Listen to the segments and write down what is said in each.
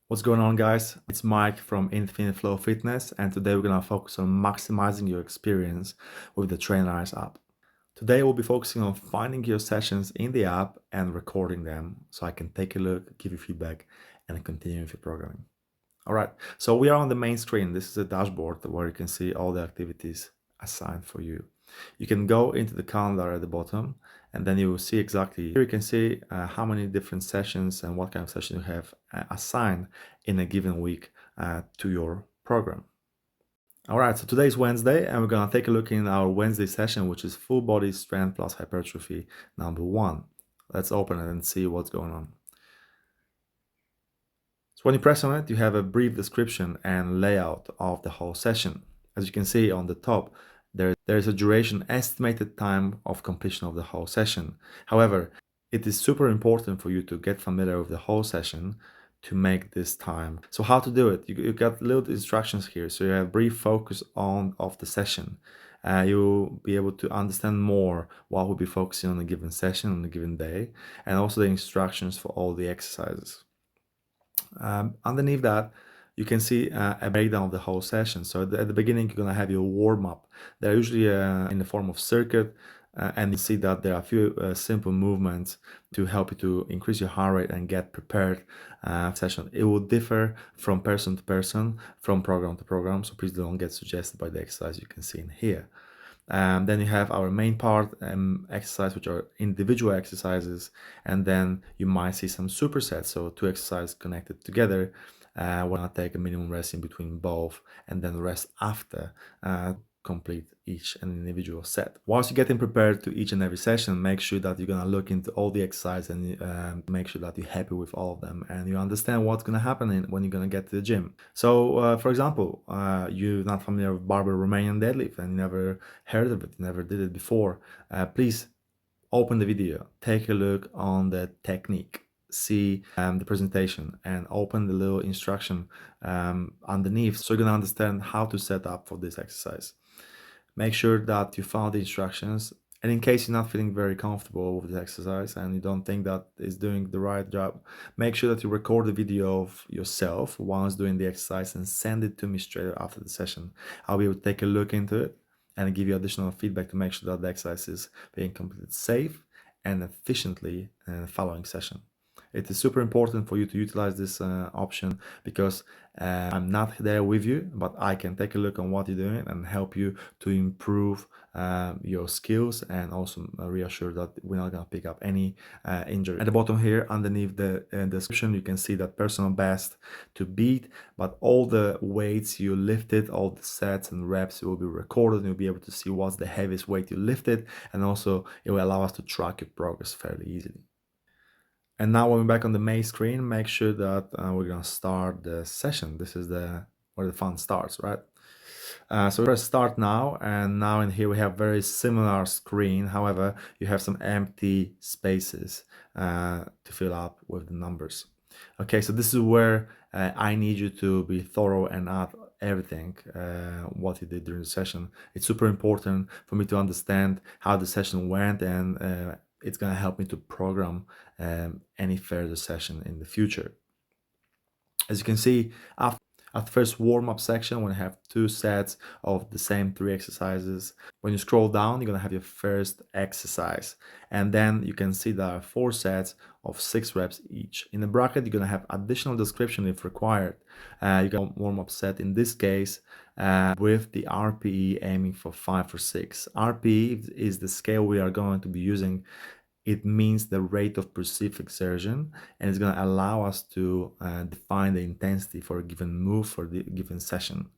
What's going on, guys? It's Mike from Infinite Flow Fitness, and today we're gonna focus on maximizing your experience with the Trainerize app. Today we'll be focusing on finding your sessions in the app and recording them so I can take a look, give you feedback, and continue with your programming. All right, so we are on the main screen. This is a dashboard where you can see all the activities assigned for you. You can go into the calendar at the bottom, and then you will see exactly, here you can see how many different sessions and what kind of session you have assigned in a given week to your program. All right, so today is Wednesday, and we're gonna take a look in our Wednesday session, which is full body strength plus hypertrophy number 1. Let's open it and see what's going on. So when you press on it, you have a brief description and layout of the whole session. As you can see on the top, there is a duration estimated time of completion of the whole session. However, it is super important for you to get familiar with the whole session to make this time. So how to do it? You got little instructions here. So you have brief focus on of the session. You'll be able to understand more what we'll be focusing on a given session on a given day, and also the instructions for all the exercises. Underneath that, you can see a breakdown of the whole session. So at the beginning, you're going to have your warm-up. They're usually in the form of circuit, and you see that there are a few simple movements to help you to increase your heart rate and get prepared session. It will differ from person to person, from program to program, so please don't get suggested by the exercise you can see in here. Then you have our main part exercise, which are individual exercises, and then you might see some supersets, so 2 exercises connected together. We're gonna take a minimum rest in between both, and then rest after complete each and individual set. Whilst you're getting prepared to each and every session, make sure that you're gonna look into all the exercises and make sure that you're happy with all of them and you understand what's gonna happen when you're gonna get to the gym. So, for example, you're not familiar with barbell Romanian deadlift and you never heard of it, never did it before. Please open the video, take a look on the technique, see the presentation, and open the little instruction underneath so you're gonna understand how to set up for this exercise. Make sure that you follow the instructions, and in case you're not feeling very comfortable with the exercise and you don't think that it's doing the right job, make sure that you record the video of yourself whilst doing the exercise and send it to me straight after the session. I'll be able to take a look into it and give you additional feedback to make sure that the exercise is being completed safe and efficiently in the following session. It is super important for you to utilize this option because I'm not there with you, but I can take a look on what you're doing and help you to improve your skills, and also reassure that we're not going to pick up any injury. At the bottom here, underneath the description, you can see that personal best to beat, but all the weights you lifted, all the sets and reps will be recorded, and you'll be able to see what's the heaviest weight you lifted, and also it will allow us to track your progress fairly easily. And now when we're back on the main screen, make sure that we're gonna start the session. This is where the fun starts, right? So we're gonna start now, and now in here we have very similar screen. However, you have some empty spaces to fill up with the numbers. Okay, so this is where I need you to be thorough and add everything what you did during the session. It's super important for me to understand how the session went, and it's going to help me to program any further session in the future. As you can see, after the first warm-up section, when you have 2 sets of the same 3 exercises, when you scroll down, you're going to have your first exercise, and then you can see there are 4 sets of 6 reps each. In the bracket, you're going to have additional description if required. You got a warm-up set in this case with the RPE aiming for 5 or 6. RPE is the scale we are going to be using. It means the rate of perceived exertion, and it's going to allow us to define the intensity for a given move for the given session.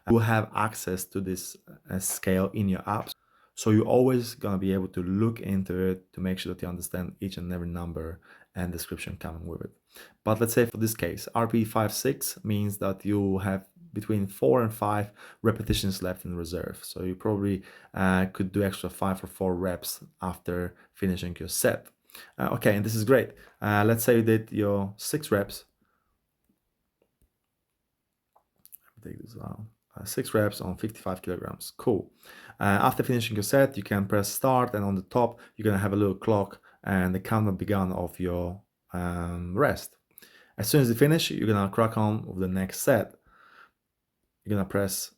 You will have access to this scale in your apps, so you're always going to be able to look into it to make sure that you understand each and every number and description coming with it. But let's say for this case, RPE 5-6 means that you have between 4 and 5 repetitions left in reserve. So you probably could do extra 5 or 4 reps after finishing your set. Okay, and this is great. Let's say you did your 6 reps. Take this down. 6 reps on 55 kilograms. Cool. After finishing your set, you can press start, and on the top, you're going to have a little clock and the countdown begun of your rest. As soon as you finish, you're gonna crack on with the next set. You're gonna press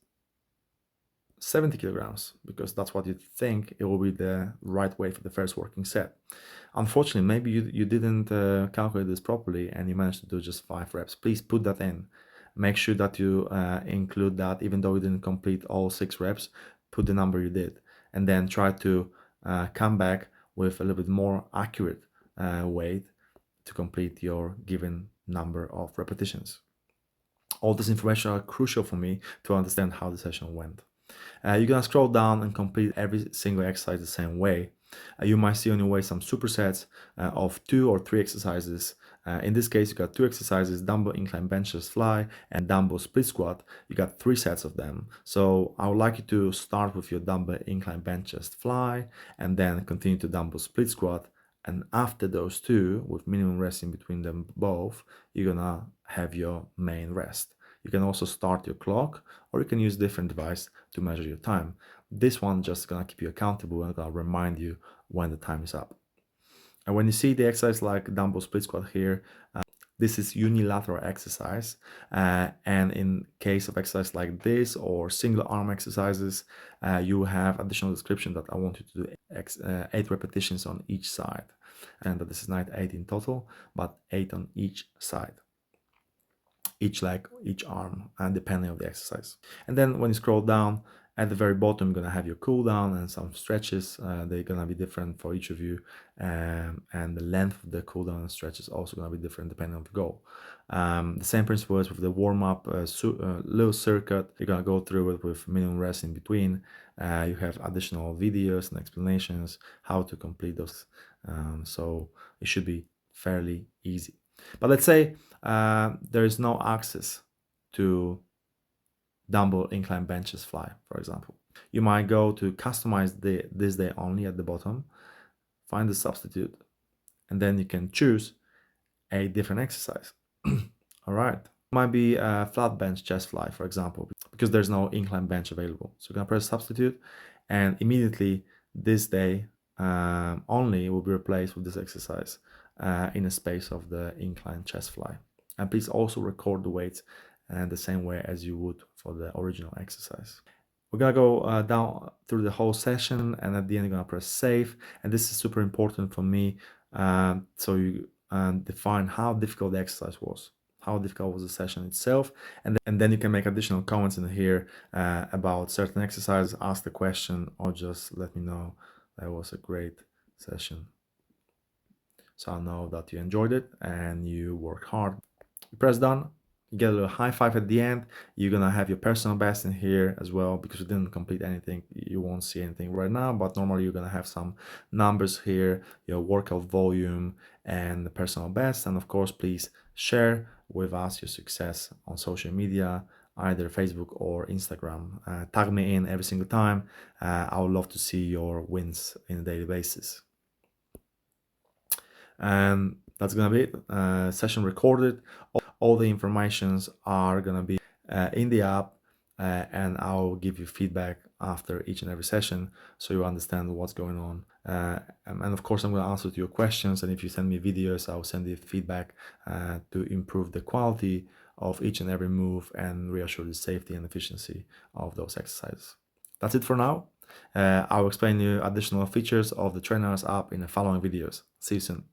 70 kilograms because that's what you think it will be the right weight for the first working set. Unfortunately, maybe you didn't calculate this properly and you managed to do just 5 reps. Please put that in. Make sure that you include that, even though you didn't complete all 6 reps, put the number you did, and then try to come back with a little bit more accurate weight to complete your given number of repetitions. All this information are crucial for me to understand how the session went. You're gonna scroll down and complete every single exercise the same way. You might see on your way some supersets of 2 or 3 exercises. In this case, you got 2 exercises: dumbbell incline bench chest fly and dumbbell split squat. You got 3 sets of them. So I would like you to start with your dumbbell incline bench chest fly and then continue to dumbbell split squat. And after those 2, with minimum rest in between them both, you're gonna have your main rest. You can also start your clock, or you can use different device to measure your time. This one just gonna keep you accountable and gonna remind you when the time is up. And when you see the exercise like dumbbell split squat here, this is unilateral exercise. And in case of exercise like this or single arm exercises, you have additional description that I want you to do 8 repetitions on each side. And that this is not 8 in total, but 8 on each side, each leg, each arm, and depending on the exercise. And then when you scroll down, at the very bottom, you're gonna have your cool down and some stretches. They're gonna be different for each of you, and the length of the cool down and stretch is also gonna be different depending on the goal. The same principle is with the warm up little circuit. You're gonna go through it with minimum rest in between. You have additional videos and explanations how to complete those, so it should be fairly easy. But let's say there is no access to dumbbell incline bench chest fly, for example. You might go to customize this day only at the bottom, find the substitute, and then you can choose a different exercise. All right. Might be a flat bench chest fly, for example, because there's no incline bench available. So you're gonna press substitute, and immediately this day only will be replaced with this exercise in a space of the incline chest fly. And please also record the weights the same way as you would for the original exercise. We're gonna go down through the whole session, and at the end, you're gonna press save. And this is super important for me, so you define how difficult the exercise was, how difficult was the session itself, and then you can make additional comments in here about certain exercises, ask the question, or just let me know that was a great session. So I know that you enjoyed it and you work hard. You press done, you get a little high five at the end. You're gonna have your personal best in here as well, because you didn't complete anything. You won't see anything right now, but normally you're gonna have some numbers here, your workout volume and the personal best. And of course, please share with us your success on social media, either Facebook or Instagram. Tag me in every single time. I would love to see your wins in a daily basis. And that's gonna be it. Session recorded. All the informations are gonna be in the app, and I'll give you feedback after each and every session so you understand what's going on. And of course, I'm gonna answer to your questions, and if you send me videos, I'll send you feedback to improve the quality of each and every move and reassure the safety and efficiency of those exercises. That's it for now. I'll explain you additional features of the Trainerize app in the following videos. See you soon.